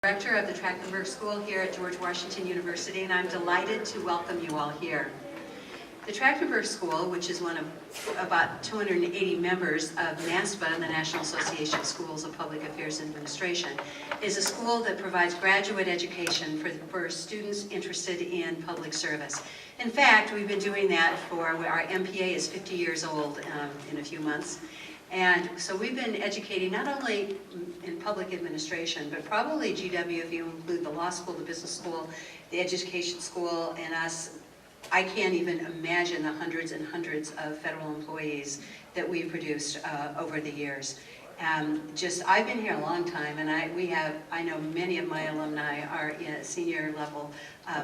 Director of the Trachtenberg School here at George Washington University, and I'm delighted to welcome you all here. The Trachtenberg School, which is one of about 280 members of NASPA, the National Association of Schools of Public Affairs and Administration, is a school that provides graduate education for students interested in public service. In fact, we've been doing that for, our MPA is 50 years old in a few months. And so we've been educating not only in public administration, but probably GW, if you include the law school, the business school, the education school, and us. I can't even imagine the hundreds and hundreds of federal employees that we've produced over the years. I've been here a long time, and I know many of my alumni are in senior level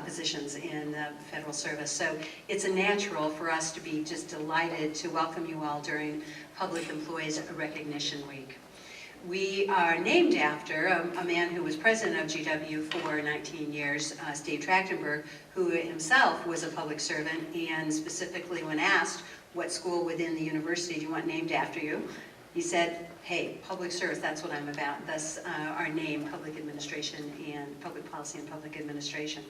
positions in the federal service. So it's a natural for us to be just delighted to welcome you all during Public Employees Recognition Week. We are named after a man who was president of GW for 19 years, Steve Trachtenberg, who himself was a public servant, and specifically when asked what school within the university do you want named after you, he said, hey, public service, that's what I'm about. Thus our name, Public Administration and Public Policy and Public Administration.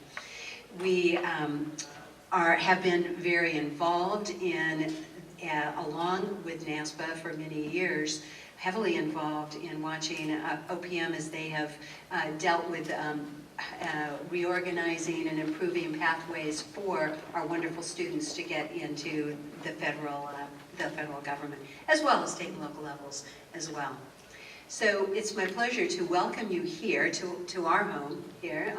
We have been very involved in, along with NASPA for many years, heavily involved in watching OPM as they have dealt with reorganizing and improving pathways for our wonderful students to get into the federal government, as well as state and local levels as well. So it's my pleasure to welcome you here to our home here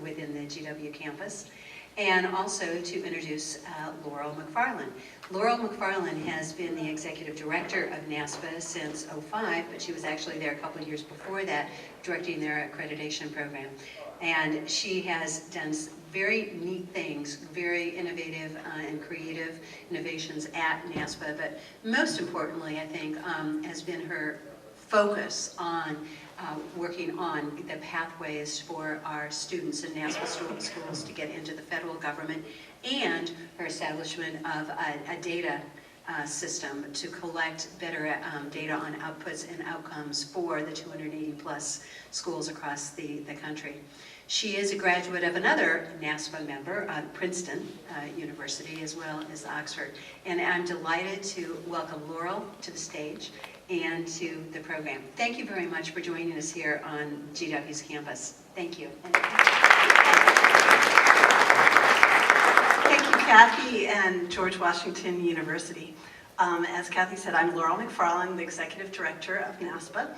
within the GW campus, and also to introduce Laurel McFarland. Laurel McFarland has been the executive director of NASPA since '05, but she was actually there a couple of years before that, directing their accreditation program. And she has done very neat things, very innovative and creative innovations at NASPA, but most importantly, I think, has been her focus on working on the pathways for our students in NASPA schools to get into the federal government, and her establishment of a data system to collect better data on outputs and outcomes for the 280 plus schools across the country. She is a graduate of another NASPA member, Princeton University, as well as Oxford. And I'm delighted to welcome Laurel to the stage and to the program. Thank you very much for joining us here on GW's campus. Thank you. Thank you, Kathy and George Washington University. As Kathy said, I'm Laurel McFarland, the Executive Director of NASPA,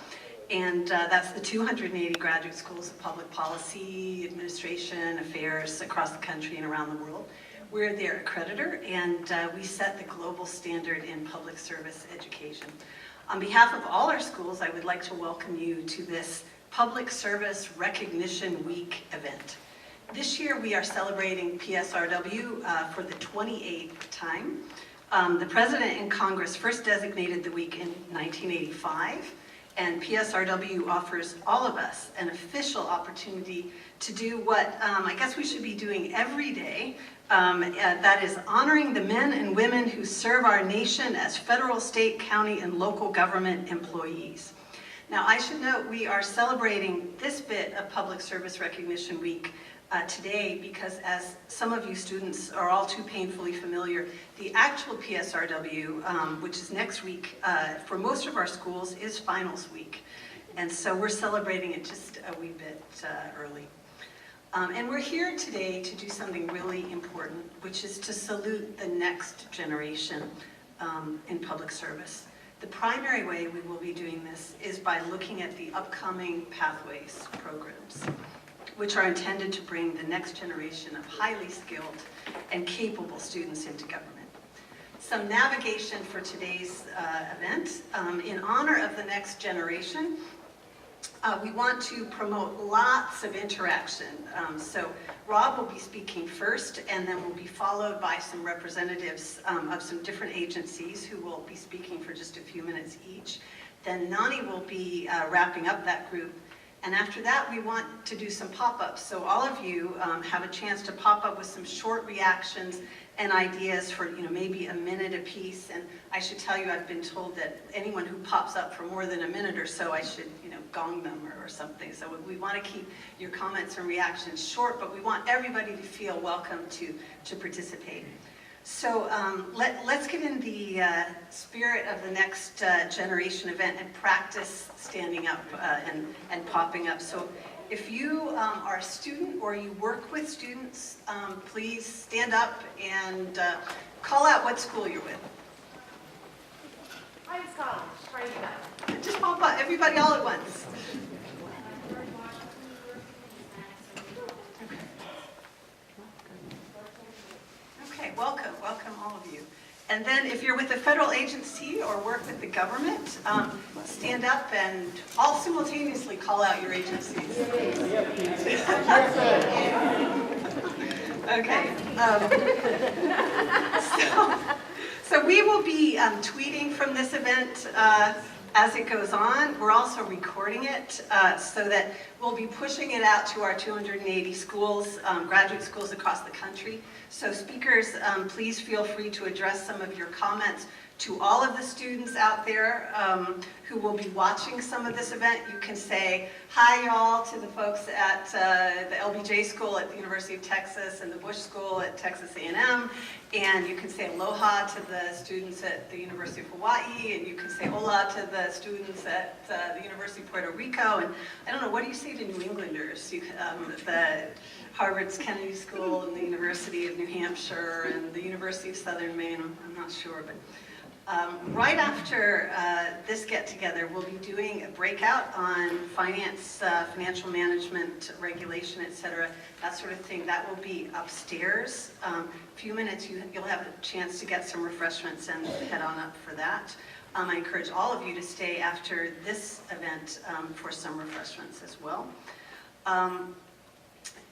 and that's the 280 graduate schools of public policy, administration, affairs across the country and around the world. We're their accreditor, and we set the global standard in public service education. On behalf of all our schools, I would like to welcome you to this Public Service Recognition Week event. This year we are celebrating PSRW for the 28th time. The President and Congress first designated the week in 1985, and PSRW offers all of us an official opportunity to do what I guess we should be doing every day. That is honoring the men and women who serve our nation as federal, state, county, and local government employees. Now, I should note we are celebrating this bit of Public Service Recognition Week today because, as some of you students are all too painfully familiar, the actual PSRW, which is next week for most of our schools, is finals week. And so we're celebrating it just a wee bit early. And we're here today to do something really important, which is to salute the next generation in public service. The primary way we will be doing this is by looking at the upcoming Pathways programs, which are intended to bring the next generation of highly skilled and capable students into government. Some navigation for today's event. In honor of the next generation, we want to promote lots of interaction. So Rob will be speaking first, and then we'll be followed by some representatives of some different agencies who will be speaking for just a few minutes each. Then Nani will be wrapping up that group. And after that, we want to do some pop-ups. So all of you have a chance to pop up with some short reactions and ideas for, maybe a minute apiece. And I should tell you, I've been told that anyone who pops up for more than a minute or so, I should, gong them or something. So we want to keep your comments and reactions short, but we want everybody to feel welcome to participate. So let's get in the spirit of the next generation event and practice standing up and popping up. So if you are a student or you work with students, please stand up and call out what school you're with. I'm Scotland. Try to do that. Just pop up, everybody all at once. Okay, welcome all of you. And then if you're with a federal agency or work with the government, stand up and all simultaneously call out your agencies. Okay. So we will be tweeting from this event as it goes on. We're also recording it so that we'll be pushing it out to our 280 schools, graduate schools across the country. So speakers, please feel free to address some of your comments to all of the students out there who will be watching some of this event. You can say hi y'all to the folks at the LBJ School at the University of Texas and the Bush School at Texas A&M, and you can say aloha to the students at the University of Hawaii, and you can say hola to the students at the University of Puerto Rico, and I don't know, what do you say to New Englanders? The Harvard's Kennedy School and the University of New Hampshire and the University of Southern Maine, I'm not sure, but right after this get-together, we'll be doing a breakout on finance, financial management, regulation, etc., that sort of thing. That will be upstairs. A few minutes, you'll have a chance to get some refreshments and head on up for that. I encourage all of you to stay after this event for some refreshments as well.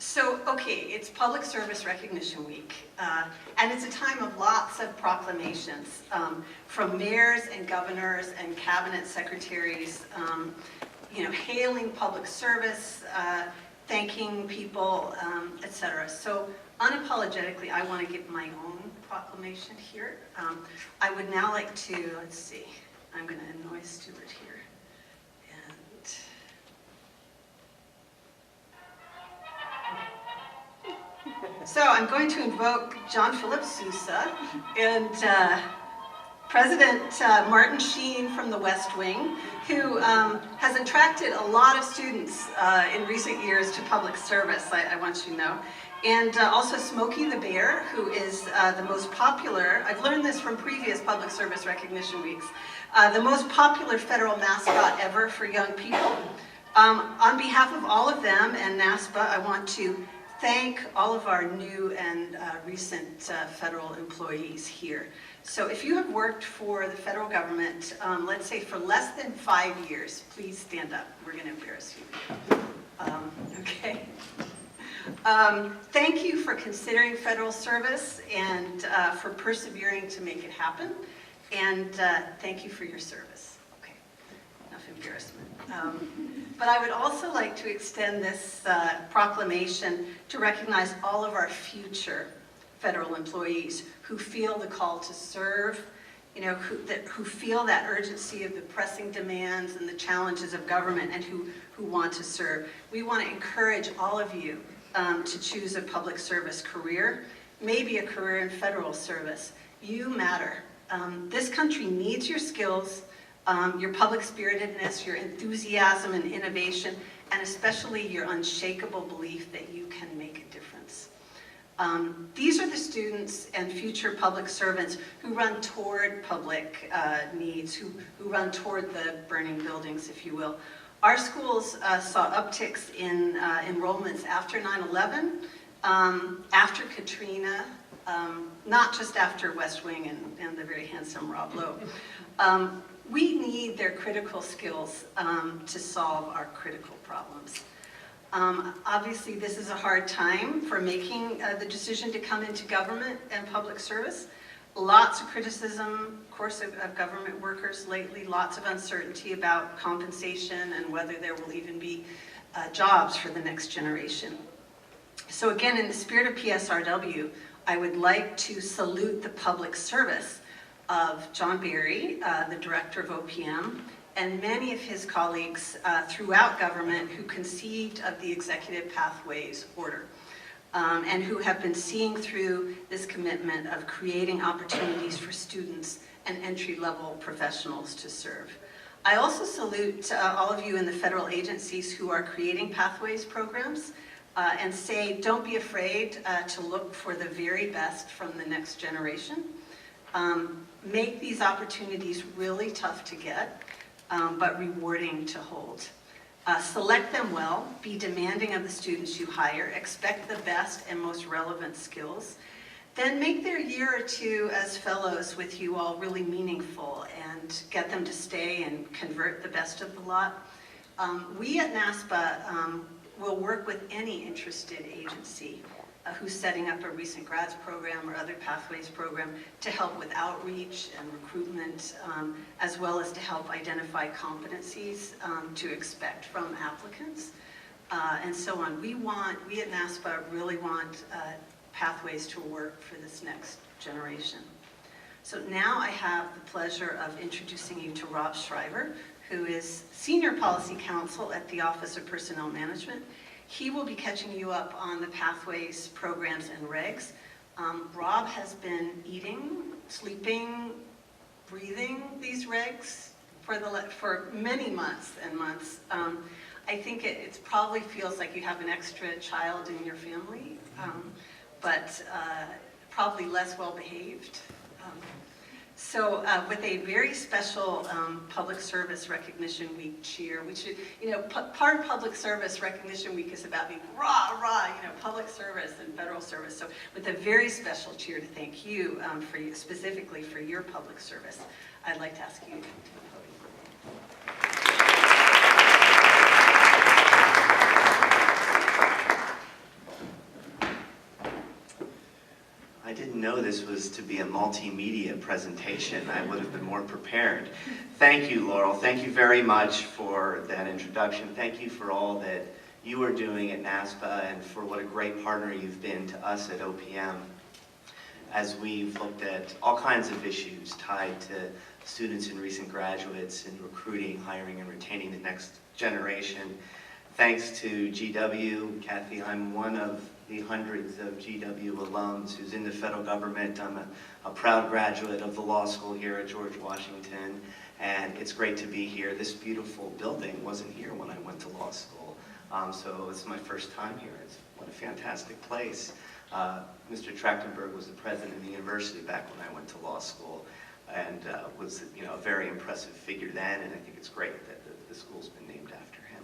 So, okay, it's Public Service Recognition Week, and it's a time of lots of proclamations from mayors and governors and cabinet secretaries, hailing public service, thanking people, etc. So, unapologetically, I want to give my own proclamation here. I would now like to, let's see, I'm going to annoy Stuart here. So I'm going to invoke John Philip Sousa and President Martin Sheen from the West Wing, who has attracted a lot of students in recent years to public service, I want you to know. And also Smokey the Bear, who is the most popular, I've learned this from previous Public Service Recognition Weeks, the most popular federal mascot ever for young people. On behalf of all of them and NASPA, I want to thank all of our new and recent federal employees here. So if you have worked for the federal government, let's say for less than 5 years, please stand up. We're going to embarrass you. Okay. Thank you for considering federal service and for persevering to make it happen. And thank you for your service. Okay, enough embarrassment. But I would also like to extend this proclamation to recognize all of our future federal employees who feel the call to serve, who feel that urgency of the pressing demands and the challenges of government and who want to serve. We want to encourage all of you to choose a public service career, maybe a career in federal service. You matter. This country needs your skills, your public spiritedness, your enthusiasm and innovation, and especially your unshakable belief that you can make a difference. These are the students and future public servants who run toward public needs, who run toward the burning buildings, if you will. Our schools saw upticks in enrollments after 9/11, after Katrina, not just after West Wing and the very handsome Rob Lowe. We need their critical skills to solve our critical problems. Obviously, this is a hard time for making the decision to come into government and public service. Lots of criticism, of course, of government workers lately, lots of uncertainty about compensation and whether there will even be jobs for the next generation. So again, in the spirit of PSRW, I would like to salute the public service of John Berry, the director of OPM, and many of his colleagues throughout government who conceived of the Executive Pathways Order, and who have been seeing through this commitment of creating opportunities for students and entry-level professionals to serve. I also salute all of you in the federal agencies who are creating pathways programs, and say, don't be afraid to look for the very best from the next generation. Make these opportunities really tough to get, but rewarding to hold. Select them well, be demanding of the students you hire, expect the best and most relevant skills, then make their year or two as fellows with you all really meaningful and get them to stay and convert the best of the lot. We at NASPA will work with any interested agency who's setting up a recent grads program or other pathways program to help with outreach and recruitment, as well as to help identify competencies to expect from applicants, and so on. We at NASPA really want pathways to work for this next generation. So now I have the pleasure of introducing you to Rob Shriver, who is Senior Policy Counsel at the Office of Personnel Management. He will be catching you up on the pathways, programs, and regs. Rob has been eating, sleeping, breathing these regs for many months and months. I think it probably feels like you have an extra child in your family, but probably less well behaved. So with a very special Public Service Recognition Week cheer, which, part of Public Service Recognition Week is about being rah, public service and federal service. So with a very special cheer to thank you, specifically for your public service, I'd like to ask you to come to the podium. I didn't know this was to be a multimedia presentation. I would have been more prepared. Thank you, Laurel. Thank you very much for that introduction. Thank you for all that you are doing at NASPA and for what a great partner you've been to us at OPM as we've looked at all kinds of issues tied to students and recent graduates in recruiting, hiring, and retaining the next generation. Thanks to GW, Kathy, I'm one of the hundreds of GW alums who's in the federal government. I'm a proud graduate of the law school here at George Washington, and it's great to be here. This beautiful building wasn't here when I went to law school, so it's my first time here. What a fantastic place. Mr. Trachtenberg was the president of the university back when I went to law school, and was a very impressive figure then, and I think it's great that the school's been named after him.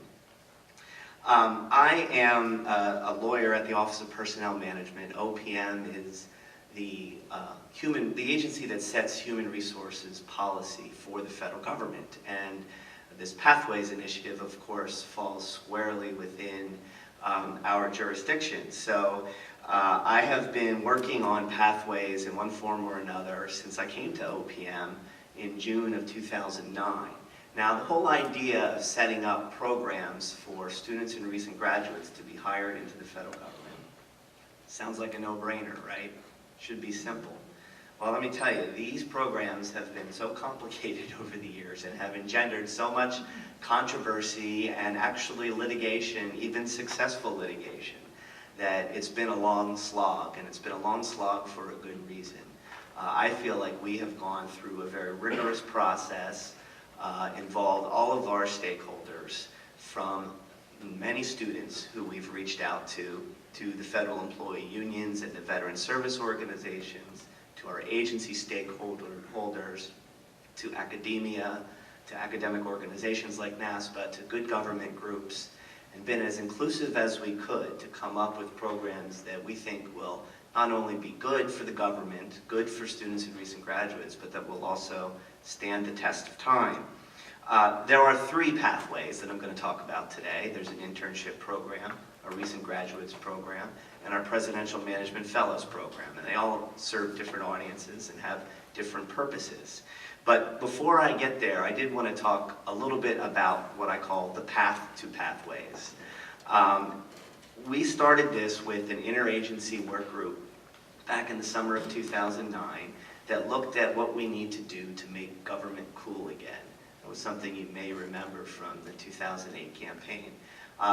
I am a lawyer at the Office of Personnel Management. OPM is the agency that sets human resources policy for the federal government. And this Pathways initiative, of course, falls squarely within our jurisdiction. So I have been working on Pathways in one form or another since I came to OPM in June of 2009. Now, the whole idea of setting up programs for students and recent graduates to be hired into the federal government sounds like a no-brainer, right? Should be simple. Well, let me tell you, these programs have been so complicated over the years and have engendered so much controversy and actually litigation, even successful litigation, that it's been a long slog, and it's been a long slog for a good reason. I feel like we have gone through a very rigorous process, involved all of our stakeholders, from many students who we've reached out to the federal employee unions and the veteran service organizations, to our agency stakeholders, to academia, to academic organizations like NASPA, to good government groups, and been as inclusive as we could to come up with programs that we think will not only be good for the government, good for students and recent graduates, but that will also stand the test of time. There are three pathways that I'm going to talk about today. There's an internship program, a recent graduates program, and our Presidential Management Fellows program. And they all serve different audiences and have different purposes. But before I get there, I did want to talk a little bit about what I call the path to pathways. We started this with an interagency work group back in the summer of 2009 that looked at what we need to do to make government cool again. It was something you may remember from the 2008 campaign.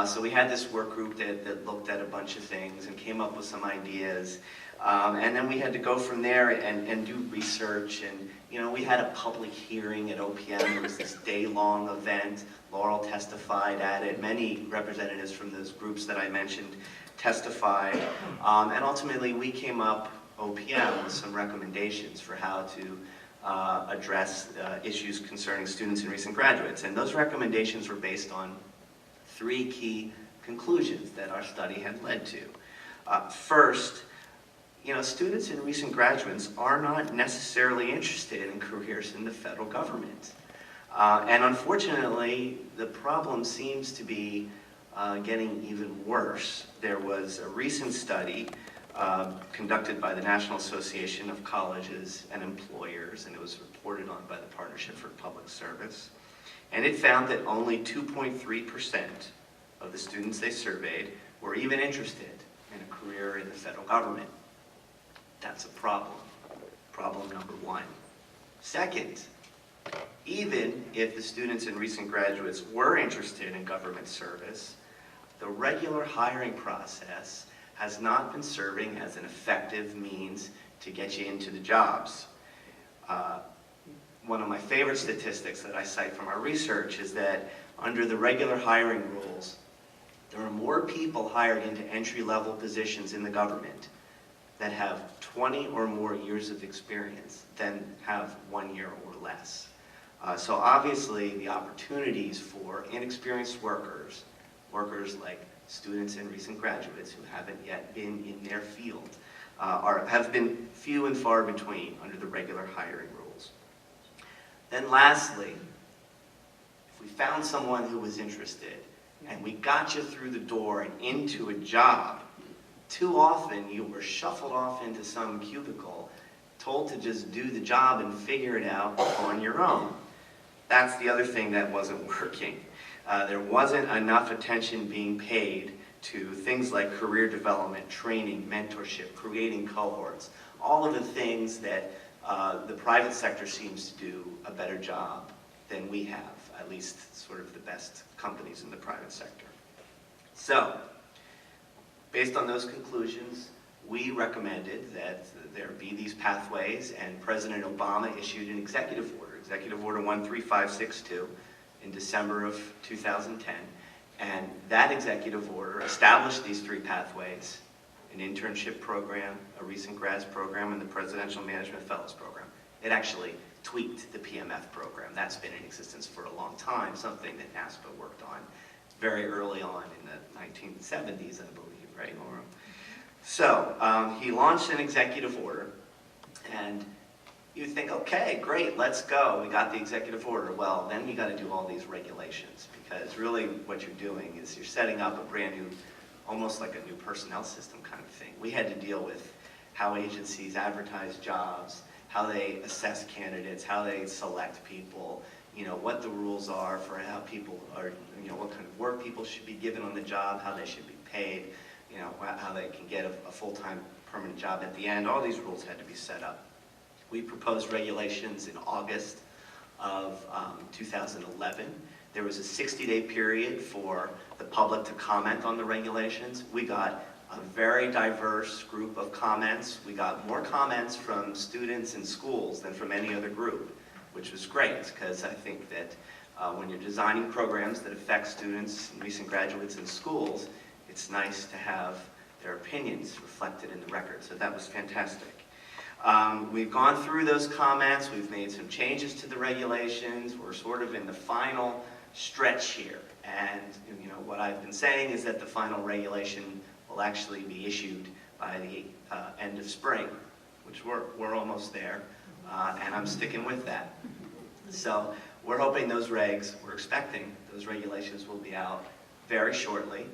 So we had this work group that looked at a bunch of things and came up with some ideas. And then we had to go from there and do research. And, you know, we had a public hearing at OPM. It was this day-long event. Laurel testified at it. Many representatives from those groups that I mentioned testified. And ultimately, we came up, OPM, with some recommendations for how to address issues concerning students and recent graduates. And those recommendations were based on 3 key conclusions that our study had led to. First, you know, students and recent graduates are not necessarily interested in careers in the federal government. And unfortunately, the problem seems to be getting even worse. There was a recent study conducted by the National Association of Colleges and Employers, and it was reported on by the Partnership for Public Service. And it found that only 2.3% of the students they surveyed were even interested in a career in the federal government. That's a problem. Problem number 1. Second, even if the students and recent graduates were interested in government service, the regular hiring process has not been serving as an effective means to get you into the jobs. One of my favorite statistics that I cite from our research is that under the regular hiring rules, there are more people hired into entry-level positions in the government that have 20 or more years of experience than have 1 year or less. So obviously the opportunities for inexperienced workers like students and recent graduates who haven't yet been in their field, have been few and far between under the regular hiring rules. Then lastly, if we found someone who was interested and we got you through the door and into a job, too often you were shuffled off into some cubicle, told to just do the job and figure it out on your own. That's the other thing that wasn't working. There wasn't enough attention being paid to things like career development, training, mentorship, creating cohorts, all of the things that the private sector seems to do a better job than we have, at least sort of the best companies in the private sector. So, based on those conclusions, we recommended that there be these pathways, and President Obama issued an executive order, Executive Order 13562, in December of 2010. And that executive order established these 3 pathways: an internship program, a recent grads program, and the Presidential Management Fellows program. It actually tweaked the PMF program. That's been in existence for a long time, something that NASPA worked on very early on in the 1970s, I believe, right, Laura? So he launched an executive order, and you think, okay, great, let's go. We got the executive order. Well, then you got to do all these regulations, because really what you're doing is you're setting up a brand new, almost like a new personnel system kind of thing. We had to deal with how agencies advertise jobs, how they assess candidates, how they select people, you know, what the rules are for how people are, you know, what kind of work people should be given on the job, how they should be paid, you know, how they can get a full-time permanent job at the end. All these rules had to be set up. We proposed regulations in August of 2011. There was a 60-day period for the public to comment on the regulations. We got a very diverse group of comments. We got more comments from students and schools than from any other group, which was great, because I think that when you're designing programs that affect students and recent graduates in schools, it's nice to have their opinions reflected in the record. So that was fantastic. We've gone through those comments. We've made some changes to the regulations. We're sort of in the final stretch here. And you know, what I've been saying is that the final regulation will actually be issued by the end of spring, which we're almost there, and I'm sticking with that. So we're hoping those regs, we're expecting those regulations will be out very shortly.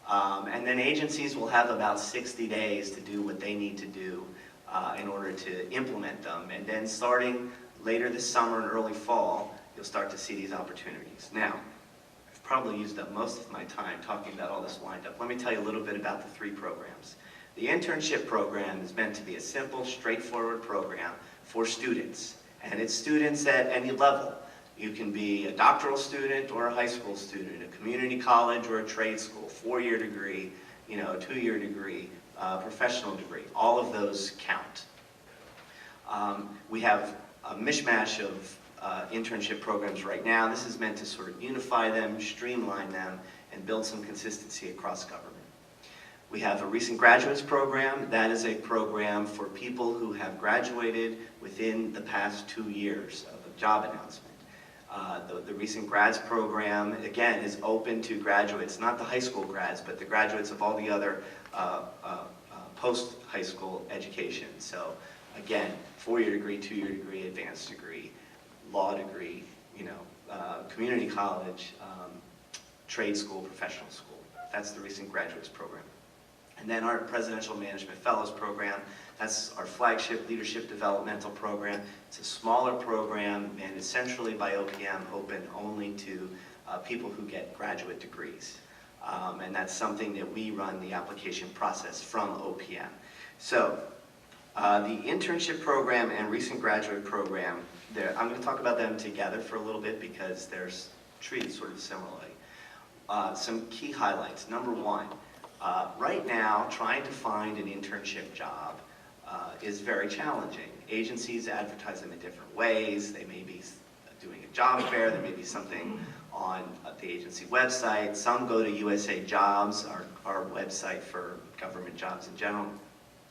And then agencies will have about 60 days to do what they need to do in order to implement them. And then starting later this summer and early fall, you'll start to see these opportunities. Now, I've probably used up most of my time talking about all this wind-up. Let me tell you a little bit about the 3 programs. The internship program is meant to be a simple, straightforward program for students, and it's students at any level. You can be a doctoral student or a high school student, a community college or a trade school, 4-year degree, a 2-year degree, professional degree. All of those count. We have a mishmash of internship programs right now. This is meant to sort of unify them, streamline them, and build some consistency across government. We have a recent graduates program. That is a program for people who have graduated within the past 2 years of a job announcement. The recent grads program, again, is open to graduates, not the high school grads, but the graduates of all the other post-high school education. So again, 4-year degree, 2-year degree, advanced degree, law degree, community college, trade school, professional school. That's the recent graduates program. And then our Presidential Management Fellows program, that's our flagship leadership developmental program. It's a smaller program managed centrally by OPM, open only to people who get graduate degrees. And that's something that we run the application process from OPM. So the internship program and recent graduate program, I'm going to talk about them together for a little bit because they're treated sort of similarly. Some key highlights. Number 1, right now, trying to find an internship job is very challenging. Agencies advertise them in different ways. They may be doing a job fair. There may be something on the agency website. Some go to USA Jobs, our website for government jobs in general.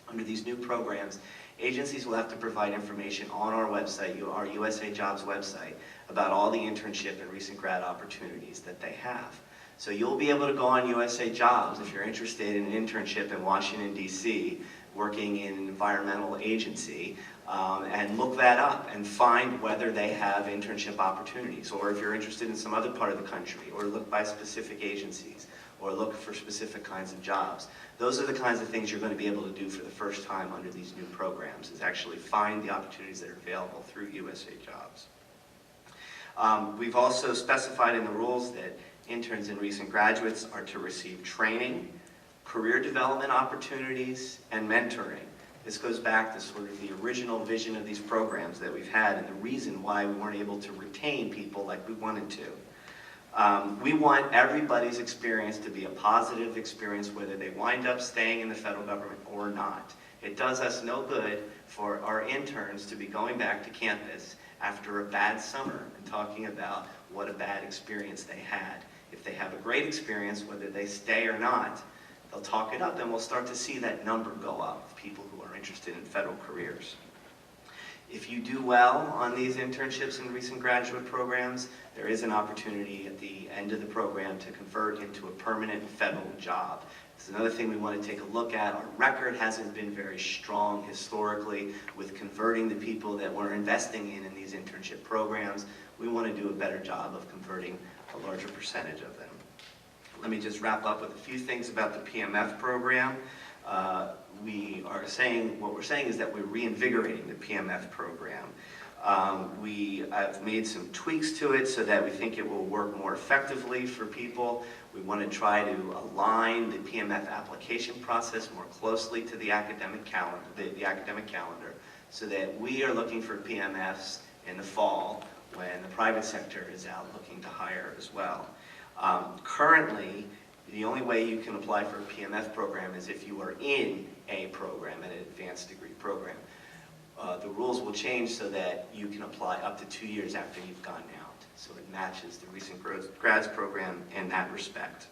Under these new programs, agencies will have to provide information on our website, our USA Jobs website, about all the internship and recent grad opportunities that they have. So you'll be able to go on USA Jobs if you're interested in an internship in Washington, D.C., working in an environmental agency, and look that up and find whether they have internship opportunities, or if you're interested in some other part of the country, or look by specific agencies, or look for specific kinds of jobs. Those are the kinds of things you're going to be able to do for the first time under these new programs, is actually find the opportunities that are available through USA Jobs. We've also specified in the rules that interns and recent graduates are to receive training, career development opportunities, and mentoring. This goes back to sort of the original vision of these programs that we've had and the reason why we weren't able to retain people like we wanted to. We want everybody's experience to be a positive experience, whether they wind up staying in the federal government or not. It does us no good for our interns to be going back to campus after a bad summer and talking about what a bad experience they had. If they have a great experience, whether they stay or not, they'll talk it up, and we'll start to see that number go up of people who are interested in federal careers. If you do well on these internships and recent graduate programs, there is an opportunity at the end of the program to convert into a permanent federal job. It's another thing we want to take a look at. Our record hasn't been very strong historically with converting the people that we're investing in these internship programs. We want to do a better job of converting a larger percentage of them. Let me just wrap up with a few things about the PMF program. What we're saying is that we're reinvigorating the PMF program. We have made some tweaks to it so that we think it will work more effectively for people. We want to try to align the PMF application process more closely to the academic calendar, so that we are looking for PMFs in the fall when the private sector is out looking to hire as well. Currently, the only way you can apply for a PMF program is if you are in a program, an advanced degree program. The rules will change so that you can apply up to 2 years after you've gone out. So it matches the recent grads program in that respect.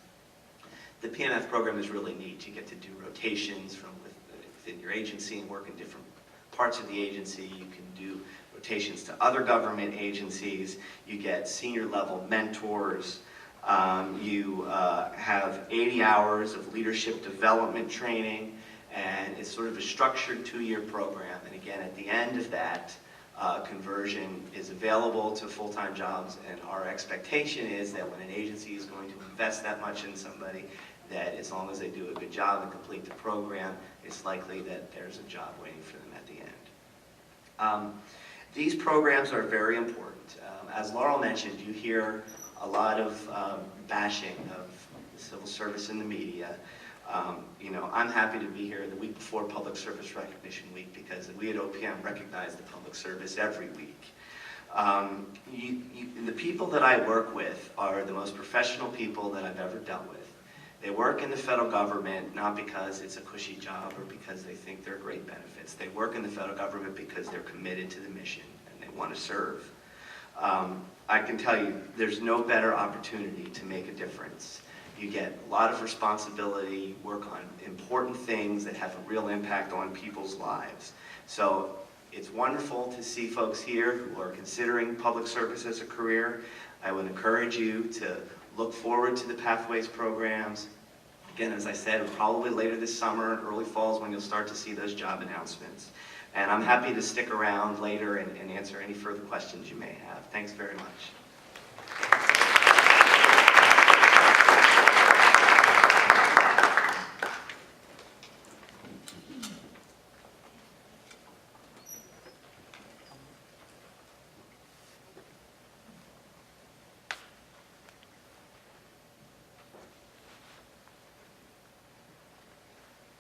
The PMF program is really neat. You get to do rotations from within your agency and work in different parts of the agency. You can do rotations to other government agencies. You get senior level mentors. You have 80 hours of leadership development training, and it's sort of a structured 2-year program. And again, at the end of that, conversion is available to full-time jobs, and our expectation is that when an agency is going to invest that much in somebody, that as long as they do a good job and complete the program, it's likely that there's a job waiting for them at the end. These programs are very important. As Laurel mentioned, you hear a lot of bashing of civil service in the media. You know, I'm happy to be here the week before Public Service Recognition Week because we at OPM recognize the public service every week. The people that I work with are the most professional people that I've ever dealt with. They work in the federal government not because it's a cushy job or because they think they're great benefits. They work in the federal government because they're committed to the mission and they want to serve. I can tell you there's no better opportunity to make a difference. You get a lot of responsibility, work on important things that have a real impact on people's lives. So it's wonderful to see folks here who are considering public service as a career. I would encourage you to look forward to the Pathways programs. Again, as I said, probably later this summer and early fall is when you'll start to see those job announcements. And I'm happy to stick around later and answer any further questions you may have. Thanks very much.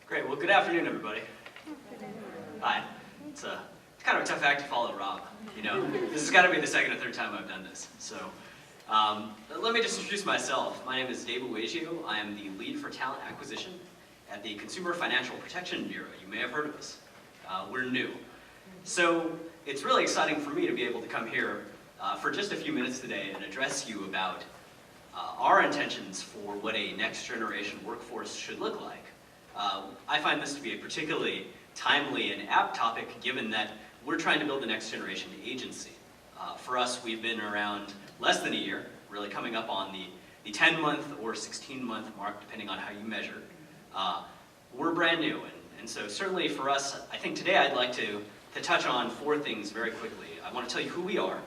Great, well, good afternoon, everybody. Hi. It's kind of a tough act to follow Rob, you know. This has got to be the second or third time I've done this. So let me just introduce myself. My name is Dave Uegio. I am the lead for talent acquisition at the Consumer Financial Protection Bureau. You may have heard of us. We're new. So it's really exciting for me to be able to come here for just a few minutes today and address you about our intentions for what a next generation workforce should look like. I find this to be a particularly timely and apt topic given that we're trying to build the next generation agency. For us, we've been around less than a year, really coming up on the 10-month or 16-month mark, depending on how you measure. We're brand new, and so certainly for us, I think today I'd like to touch on 4 things very quickly. I want to tell you who we are.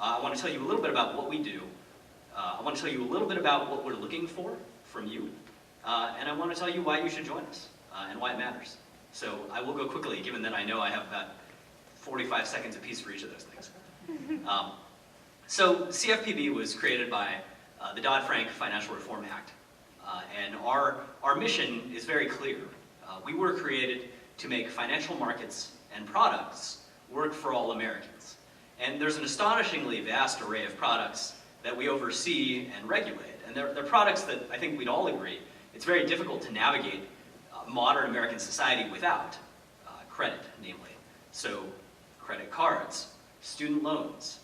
I want to tell you a little bit about what we do. I want to tell you a little bit about what we're looking for from you. And I want to tell you why you should join us and why it matters. So I will go quickly, given that I know I have about 45 seconds apiece for each of those things. So CFPB was created by the Dodd-Frank Financial Reform Act. And our mission is very clear. We were created to make financial markets and products work for all Americans. And there's an astonishingly vast array of products that we oversee and regulate. And they're products that I think we'd all agree it's very difficult to navigate modern American society without credit, namely. So credit cards, student loans,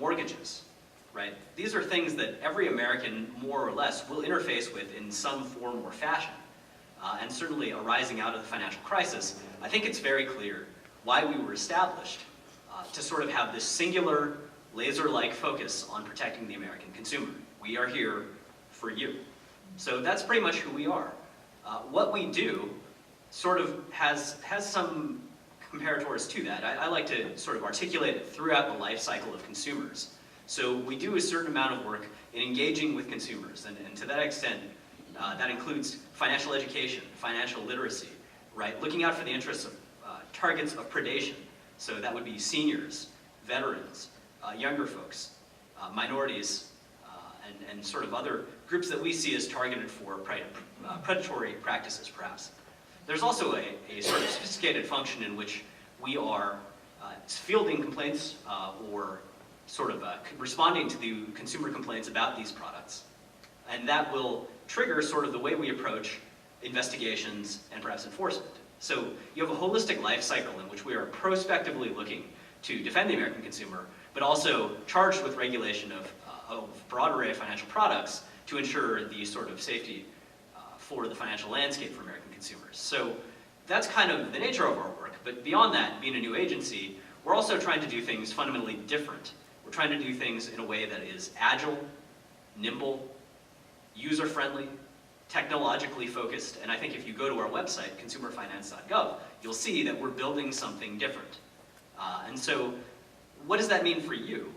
mortgages, right? These are things that every American, more or less, will interface with in some form or fashion. And certainly arising out of the financial crisis, I think it's very clear why we were established to sort of have this singular, laser-like focus on protecting the American consumer. We are here for you. So that's pretty much who we are. What we do sort of has some comparators to that. I like to sort of articulate it throughout the life cycle of consumers. So we do a certain amount of work in engaging with consumers, and to that extent, that includes financial education, financial literacy, right? Looking out for the interests of targets of predation. So that would be seniors, veterans, younger folks, minorities, and sort of other groups that we see as targeted for predatory practices, perhaps. There's also a sort of sophisticated function in which we are fielding complaints or sort of responding to the consumer complaints about these products. And that will trigger sort of the way we approach investigations and perhaps enforcement. So you have a holistic life cycle in which we are prospectively looking to defend the American consumer, but also charged with regulation of a broad array of financial products to ensure the sort of safety for the financial landscape for American consumers. So that's kind of the nature of our work. But beyond that, being a new agency, we're also trying to do things fundamentally different. We're trying to do things in a way that is agile, nimble, user-friendly, technologically focused. And I think if you go to our website, consumerfinance.gov, you'll see that we're building something different. And so what does that mean for you?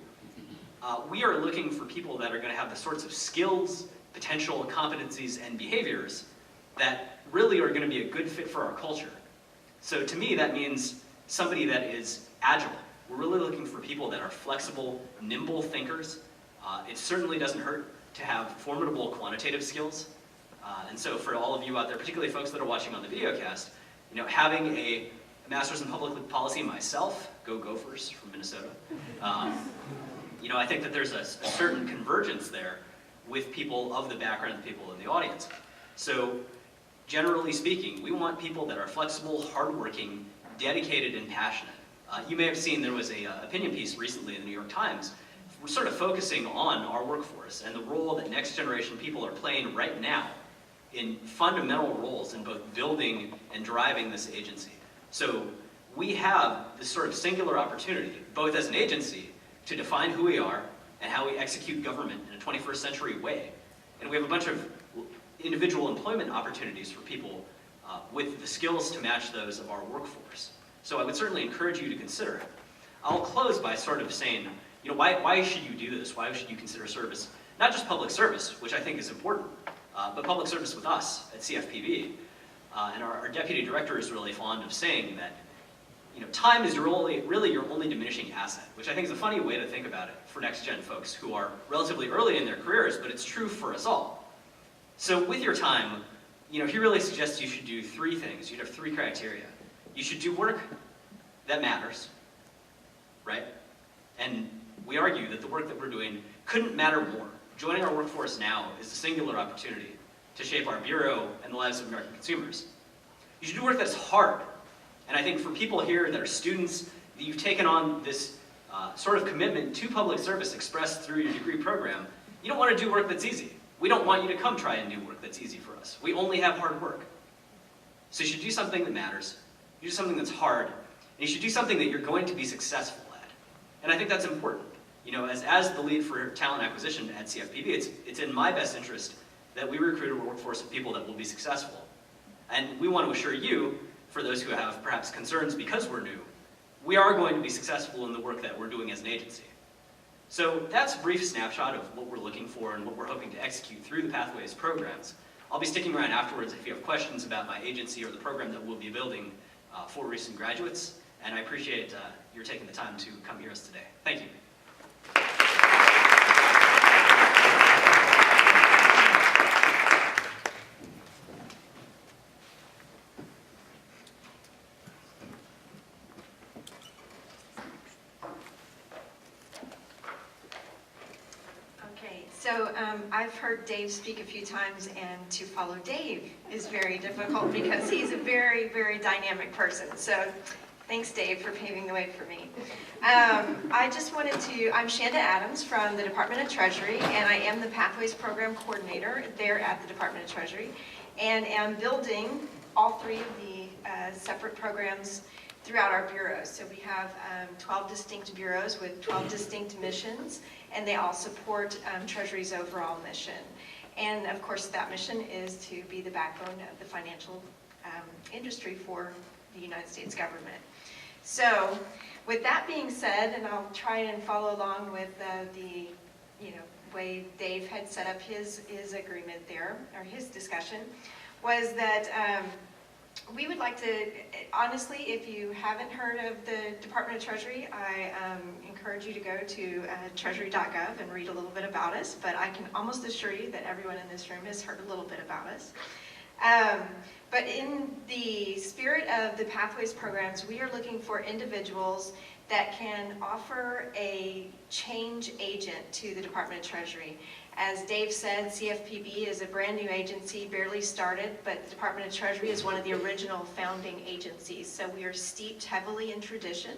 We are looking for people that are going to have the sorts of skills, potential competencies, and behaviors that really are going to be a good fit for our culture. So to me, that means somebody that is agile. We're really looking for people that are flexible, nimble thinkers, It certainly doesn't hurt to have formidable quantitative skills. And so for all of you out there, particularly folks that are watching on the videocast, having a master's in public policy myself, go Gophers from Minnesota, I think that there's a certain convergence there with people of the background, people in the audience. So generally speaking, we want people that are flexible, hardworking, dedicated, and passionate. You may have seen there was an opinion piece recently in the New York Times. We're sort of focusing on our workforce and the role that next generation people are playing right now in fundamental roles in both building and driving this agency. So we have this sort of singular opportunity, both as an agency, to define who we are and how we execute government in a 21st century way. And we have a bunch of individual employment opportunities for people with the skills to match those of our workforce. So I would certainly encourage you to consider it. I'll close by sort of saying, why should you do this? Why should you consider service? Not just public service, which I think is important, but public service with us at CFPB. And our deputy director is really fond of saying that time is really your only diminishing asset, which I think is a funny way to think about it for next-gen folks who are relatively early in their careers, but it's true for us all. So with your time, he really suggests you should do three things. You'd have three criteria. You should do work that matters, right? And we argue that the work that we're doing couldn't matter more. Joining our workforce now is a singular opportunity to shape our bureau and the lives of American consumers. You should do work that's hard. And I think for people here that are students, that you've taken on this sort of commitment to public service expressed through your degree program, you don't want to do work that's easy. We don't want you to come try and do work that's easy for us. We only have hard work. So you should do something that matters. You do something that's hard. And you should do something that you're going to be successful at. And I think that's important. As the lead for talent acquisition at CFPB, it's in my best interest that we recruit a workforce of people that will be successful. And we want to assure you, for those who have perhaps concerns because we're new, we are going to be successful in the work that we're doing as an agency. So that's a brief snapshot of what we're looking for and what we're hoping to execute through the Pathways programs. I'll be sticking around afterwards if you have questions about my agency or the program that we'll be building for recent graduates. And I appreciate your taking the time to come hear us today. Thank you. So I've heard Dave speak a few times, and to follow Dave is very difficult because he's a very, very dynamic person. So thanks, Dave, for paving the way for me. I'm Shanda Adams from the Department of Treasury, and I am the Pathways Program Coordinator there at the Department of Treasury, and am building all three of the separate programs throughout our bureaus. So we have 12 distinct bureaus with 12 distinct missions, and they all support Treasury's overall mission. And of course, that mission is to be the backbone of the financial industry for the United States government. So with that being said, and I'll try and follow along with the way Dave had set up his agreement there, or his discussion, was that we would like to, honestly, if you haven't heard of the Department of Treasury, I encourage you to go to treasury.gov and read a little bit about us, but I can almost assure you that everyone in this room has heard a little bit about us. But in the spirit of the Pathways programs, we are looking for individuals that can offer a change agent to the Department of Treasury. As Dave said, CFPB is a brand new agency, barely started, but the Department of Treasury is one of the original founding agencies. So we are steeped heavily in tradition.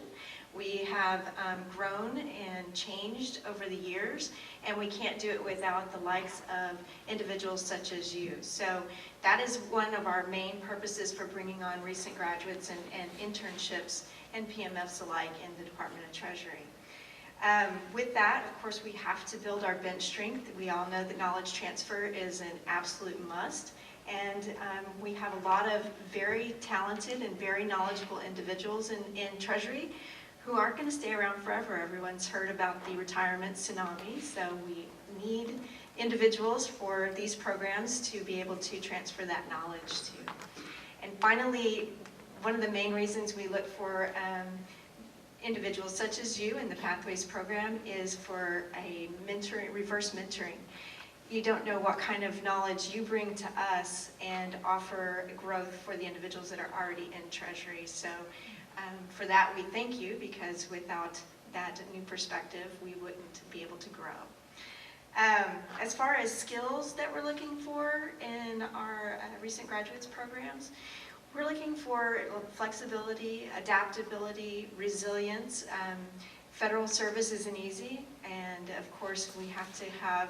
We have grown and changed over the years, and we can't do it without the likes of individuals such as you. So that is one of our main purposes for bringing on recent graduates and internships and PMFs alike in the Department of Treasury. With that, of course, we have to build our bench strength. We all know that knowledge transfer is an absolute must, and we have a lot of very talented and very knowledgeable individuals in Treasury who aren't going to stay around forever. Everyone's heard about the retirement tsunami, so we need individuals for these programs to be able to transfer that knowledge to. And finally, one of the main reasons we look for individuals such as you in the Pathways program is for a mentoring, reverse mentoring. You don't know what kind of knowledge you bring to us and offer growth for the individuals that are already in Treasury. So for that, we thank you, because without that new perspective, we wouldn't be able to grow. As far as skills that we're looking for in our recent graduates programs, we're looking for flexibility, adaptability, resilience. Federal service isn't easy, and of course we have to have,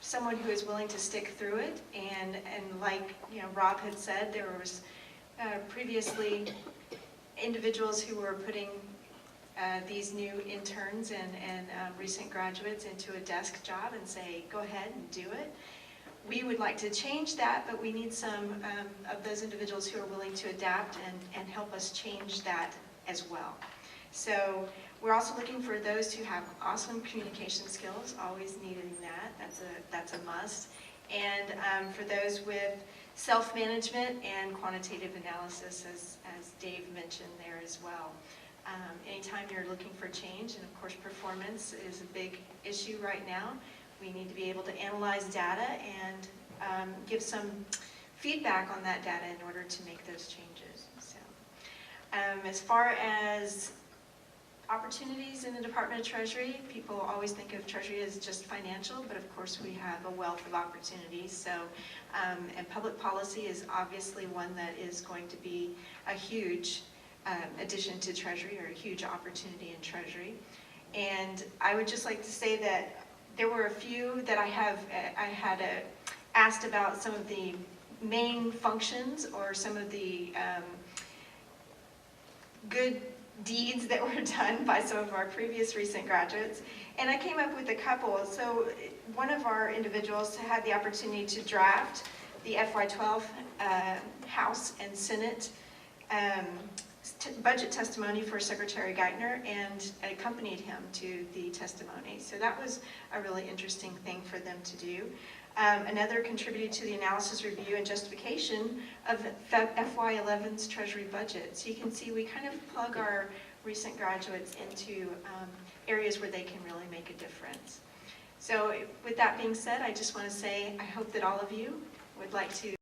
someone who is willing to stick through it. And like Rob had said, there was previously individuals who were putting these new interns and recent graduates into a desk job and say, go ahead and do it. We would like to change that, but we need some of those individuals who are willing to adapt and help us change that as well. So we're also looking for those who have awesome communication skills, always needing that. That's a must. And for those with self-management and quantitative analysis, as Dave mentioned there as well. Anytime you're looking for change, and of course performance is a big issue right now, we need to be able to analyze data and give some feedback on that data in order to make those changes. So, as far as opportunities in the Department of Treasury, people always think of Treasury as just financial, but of course we have a wealth of opportunities. So, and public policy is obviously one that is going to be a huge addition to Treasury, or a huge opportunity in Treasury. And I would just like to say that there were a few that I had asked about some of the main functions or some of the good deeds that were done by some of our previous recent graduates. And I came up with a couple. So one of our individuals had the opportunity to draft the FY12 House and Senate budget testimony for Secretary Geithner, and accompanied him to the testimony. So that was a really interesting thing for them to do. Another contributed to the analysis, review, and justification of FY11's Treasury budget. So you can see we kind of plug our recent graduates into areas where they can really make a difference. So with that being said, I just want to say I hope that all of you would like to